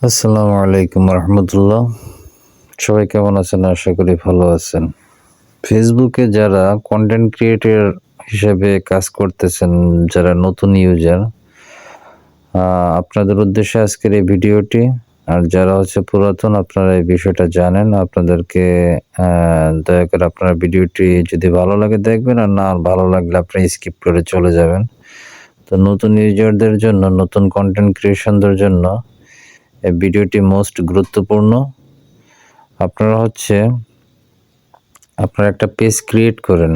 আসসালামু আলাইকুম রহমতুল্লাহ। সবাই কেমন আছেন? আশা করি ভালো আছেন। ফেসবুকে যারা কন্টেন্ট ক্রিয়েটর হিসেবে কাজ করতেছেন, যারা নতুন ইউজার, আপনাদের উদ্দেশ্যে আজকের এই ভিডিওটি। আর যারা পুরাতন, আপনারা এই বিষয়টা জানেন। আপনাদেরকে দয়া করে আপনার ভিডিওটি যদি ভালো লাগে দেখবেন, আর না ভালো লাগলে আপনি স্কিপ করে চলে যাবেন। তো নতুন ইউজারদের জন্য, নতুন কন্টেন্ট ক্রিয়েশনদের জন্য এই ভিডিওটি মোস্ট গুরুত্বপূর্ণ। আপনারা আপনারা একটা পেজ ক্রিয়েট করেন।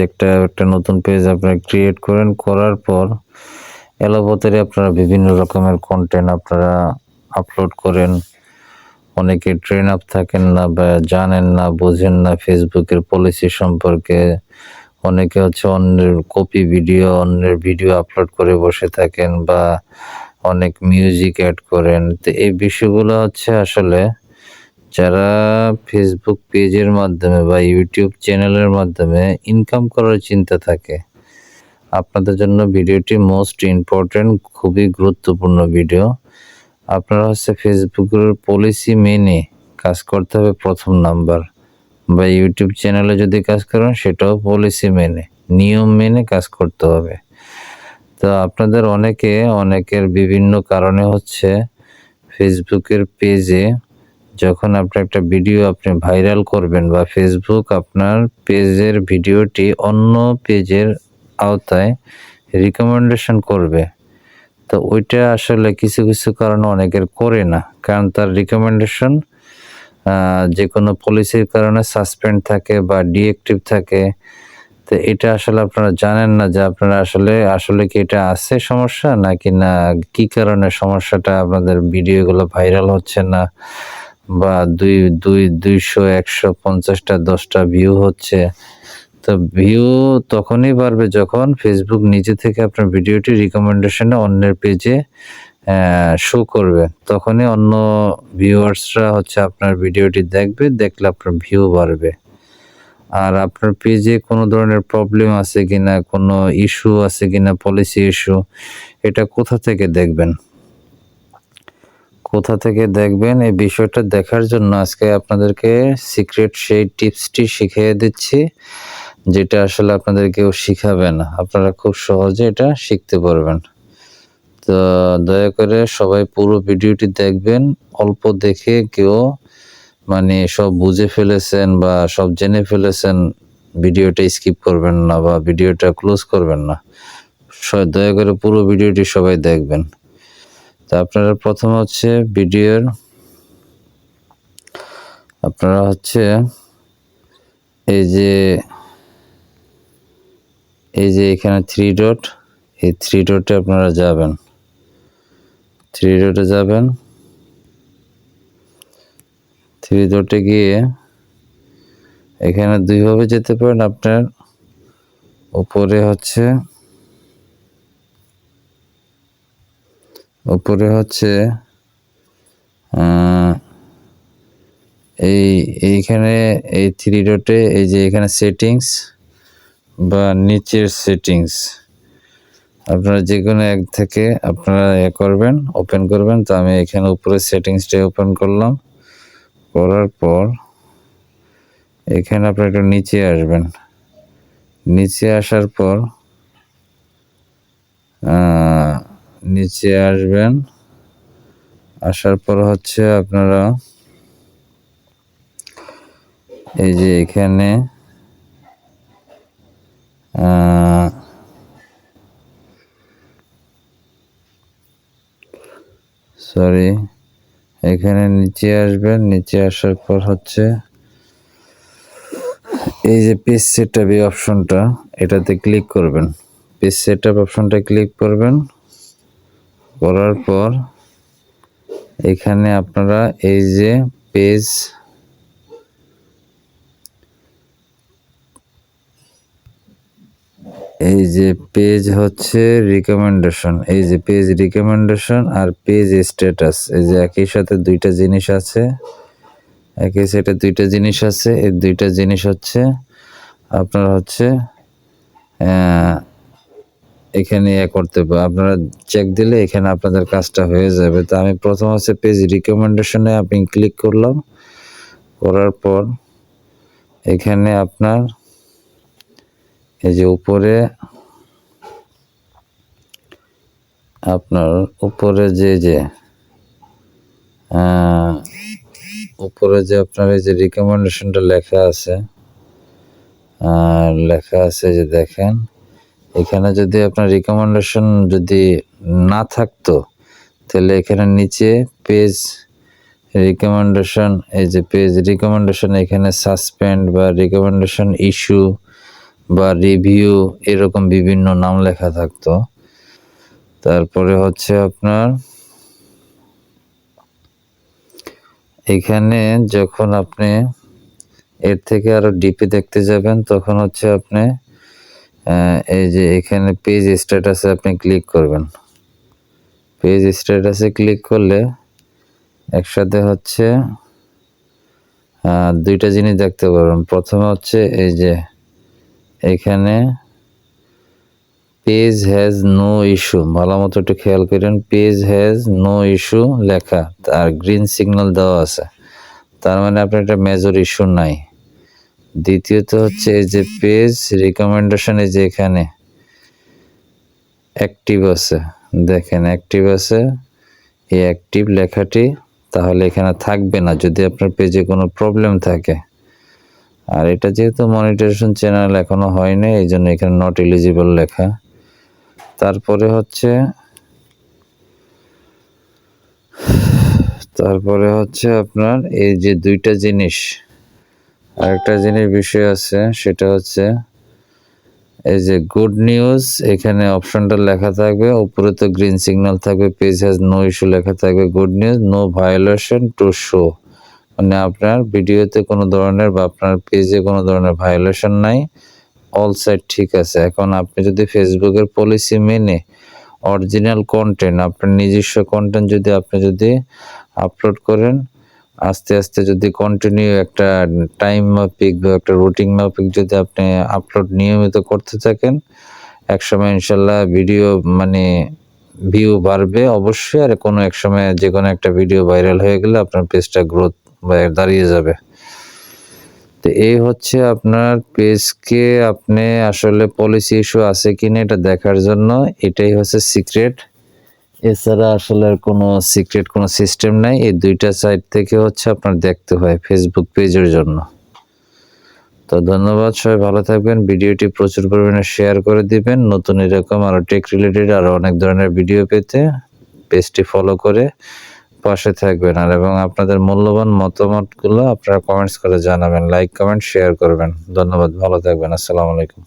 একটা নতুন পেজ আপনারা ক্রিয়েট করেন। করার পর এলোপাতাড়ি আপনারা বিভিন্ন রকমের কন্টেন্ট আপনারা আপলোড করেন। অনেকে ট্রেন আপ থাকেন না বা জানেন না, বোঝেন না ফেসবুকের পলিসি সম্পর্কে। অনেকে অন্যের অন্যের ভিডিও আপলোড করে বসে থাকেন, বা অনেক মিউজিক অ্যাড করেন। তো এই বিষয়গুলো আসলে যারা ফেসবুক পেজের মাধ্যমে বা ইউটিউব চ্যানেলের মাধ্যমে ইনকাম করার চিন্তা থাকে, আপনাদের জন্য ভিডিওটি মোস্ট ইম্পর্টেন্ট, খুবই গুরুত্বপূর্ণ ভিডিও। আপনারা ফেসবুকের পলিসি মেনে কাজ করতে হবে প্রথম নাম্বার, বা ইউটিউব চ্যানেলে যদি কাজ করেন সেটাও পলিসি মেনে, নিয়ম মেনে কাজ করতে হবে। তো আপনাদের অনেকের বিভিন্ন কারণে ফেসবুকের পেজে যখন আপনি একটা ভিডিও ভাইরাল করবেন, বা ফেসবুক আপনার পেজের ভিডিওটি অন্য পেজের আওতায় রিকমেন্ডেশন করবে। তো ওইটা আসলে কিছু কিছু কারণে অনেকের করে না, কারণ তার রিকমেন্ডেশন যে কোনো পলিসির কারণে সাসপেন্ড থাকে বা ডিএক্টিভ থাকে। তো এটা আসলে আপনারা জানেন না যে আপনারা আসলে কি এটা আছে সমস্যা, নাকি না কি কারণে সমস্যাটা, আপনাদের ভিডিওগুলো ভাইরাল হচ্ছে না, বা 200 150টা 10টা ভিউ হচ্ছে। তো ভিউ তখনই বাড়বে যখন ফেসবুক নিজে থেকে আপনার ভিডিওটি রিকমেন্ডেশনে অন্যের পেজে শো করবে। তখনই অন্য ভিউয়ার্সরা আপনার ভিডিওটি দেখলে আপনার ভিউ বাড়বে। আর আপনার পেজে কোনো ধরনের প্রবলেম আছে কিনা, কোনো ইস্যু আছে কিনা, পলিসি ইস্যু, এটা কোথা থেকে দেখবেন? এই বিষয়টা দেখার জন্য আজকে আপনাদেরকে সিক্রেট সেই টিপসটি শিখিয়ে দিচ্ছি, যেটা আসলে আপনাদের কেউ শিখাবে না। আপনারা খুব সহজে এটা শিখতে পারবেন। তো দয়া করে সবাই পুরো ভিডিওটি দেখবেন। অল্প দেখে কেউ সব বুঝে ফেলেছেন বা সব জেনে ফেলেছেন, ভিডিওটা স্কিপ করবেন না বা ভিডিওটা ক্লোজ করবেন না। দয়া করে পুরো ভিডিওটি সবাই দেখবেন। তা আপনারা প্রথমে ভিডিওর আপনারা এই যে এখানে 3 ডট, এই 3 ডটে আপনারা যাবেন। 3 ডটে যাবেন। 3 ডটে গিয়ে এখানে দুইভাবে যেতে পারেন। আপনার উপরে এইখানে এই 3 ডটে এই যে এখানে সেটিংস, বা নিচের সেটিংস, আপনারা যে কোনো এক থেকে আপনারা করবেন, ওপেন করবেন। তো আমি এখানে উপরে সেটিংসটা ওপেন করলাম। করার পর এখানে আপনারা একটু নিচে আসবেন। নিচে আসার পর আপনারা এই যে এখানে এখানে নিচে আসবেন। নিচে আসার পর এই যে পেজ সেটআপ এই অপশনটা, এটাতে ক্লিক করবেন। পেজ সেটআপ অপশনটা ক্লিক করবেন। করার পর এখানে আপনারা এই যে পেজ রিকমেন্ডেশন, এই যে পেজ রিকমেন্ডেশন আর পেজ স্ট্যাটাস, এই যে একই সাথে দুইটা জিনিস আছে। একই সাথে দুইটা জিনিস আছে। এই দুইটা জিনিস আপনারা এখানে করতে আপনারা চেক দিলে এখানে আপনাদের কাজটা হয়ে যাবে। তো আমি প্রথম হচ্ছে পেজ রিকমেন্ডেশনে আমি ক্লিক করলাম, করার পর এখানে আপনার এই যে উপরে আপনার উপরে যে উপরে যে আপনার এই যে রিকমেন্ডেশনটা লেখা আছে যে দেখেন, এখানে যদি আপনার রিকমেন্ডেশন যদি না থাকতো তাহলে এখানে নিচে পেজ রিকমেন্ডেশন, এই যে পেজ রিকমেন্ডেশন এখানে সাসপেন্ড বা রিকমেন্ডেশন ইস্যু বা রিভিউ এরকম বিভিন্ন নাম লেখা থাকতো। তারপরে হচ্ছে আপনার এখানে যখন আপনি এর থেকে আরো ডিপে দেখতে যাবেন তখন হচ্ছে আপনি এই যে এখানে পেজ স্ট্যাটাসে আপনি ক্লিক করবেন। পেজ স্ট্যাটাসে ক্লিক করলে একসাথে হচ্ছে দুইটা জিনিস দেখতে পারবেন। প্রথমে হচ্ছে এই যে এখানে পেজ হ্যাজ নো ইস্যু, ভালো মতো একটু খেয়াল করেন, পেজ হ্যাজ নো ইস্যু লেখা আর গ্রিন সিগন্যাল দেওয়া আছে, তার মানে আপনার একটা মেজর ইস্যু নাই। দ্বিতীয়ত হচ্ছে এই যে পেজ রিকমেন্ডেশন, এই যে এখানে অ্যাক্টিভ আছে, দেখেন অ্যাক্টিভ আছে, এই অ্যাক্টিভ লেখাটি তাহলে এখানে থাকবে না যদি আপনার পেজে কোনো প্রবলেম থাকে। আর এটা যেহেতু মনিটাইজেশন চ্যানেল এখনো হয়নি, এই জন্য এখানে নট এলিজিবল লেখা। তারপরে হচ্ছে আপনার এই যে দুইটা জিনিস, আরেকটা জিনিস বিষয় আছে, সেটা হচ্ছে এই যে গুড নিউজ, এখানে অপশনটা লেখা থাকবে, উপরে তো গ্রিন সিগন্যাল থাকবে, পেজ হ্যাজ নো ইস্যু লেখা থাকবে, good news no violation to show, মানে আপনার ভিডিওতে কোনো ধরনের বা আপনার পেজে কোনো ধরনের ভায়োলেশন নাই, অল সাইড ঠিক আছে। এখন আপনি যদি ফেসবুকের পলিসি মেনে অরিজিনাল কন্টেন্ট, আপনার নিজস্ব কন্টেন্ট যদি আপনি আপলোড করেন, আস্তে আস্তে যদি কন্টিনিউ একটা টাইম মাফিক বা একটা রুটিন মাফিক যদি আপনি আপলোড নিয়মিত করতে থাকেন, একসময় ইনশাল্লাহ ভিডিও মানে ভিউ বাড়বে অবশ্যই। আর কোনো এক সময় যে কোনো একটা ভিডিও ভাইরাল হয়ে গেলে আপনার পেজটা গ্রোথ দাঁড়িয়ে যাবে। তো এই হচ্ছে আপনার পেজকে আপনি আসলে পলিসি ইস্যু আছে কিনা এটা দেখার জন্য, এটাই হচ্ছে সিক্রেট। এছাড়া আসলে কোনো সিক্রেট কোনো সিস্টেম নাই, এই দুইটা সাইড থেকে হচ্ছে আপনার দেখতে হয় ফেসবুক পেজের জন্য। তো ধন্যবাদ, সবাই ভালো থাকবেন, ভিডিওটি প্রচুর পরিমাণে শেয়ার করে দিবেন। নতুন এরকম আরও টেক রিলেটেড আরও অনেক ধরনের ভিডিও পেতে পেজটি ফলো করে পাশে থাকবেন। আর এবং আপনাদের মূল্যবান মতামতগুলো আপনারা কমেন্টস করে জানাবেন, লাইক কমেন্ট শেয়ার করবেন। ধন্যবাদ, ভালো থাকবেন, আসসালামু আলাইকুম।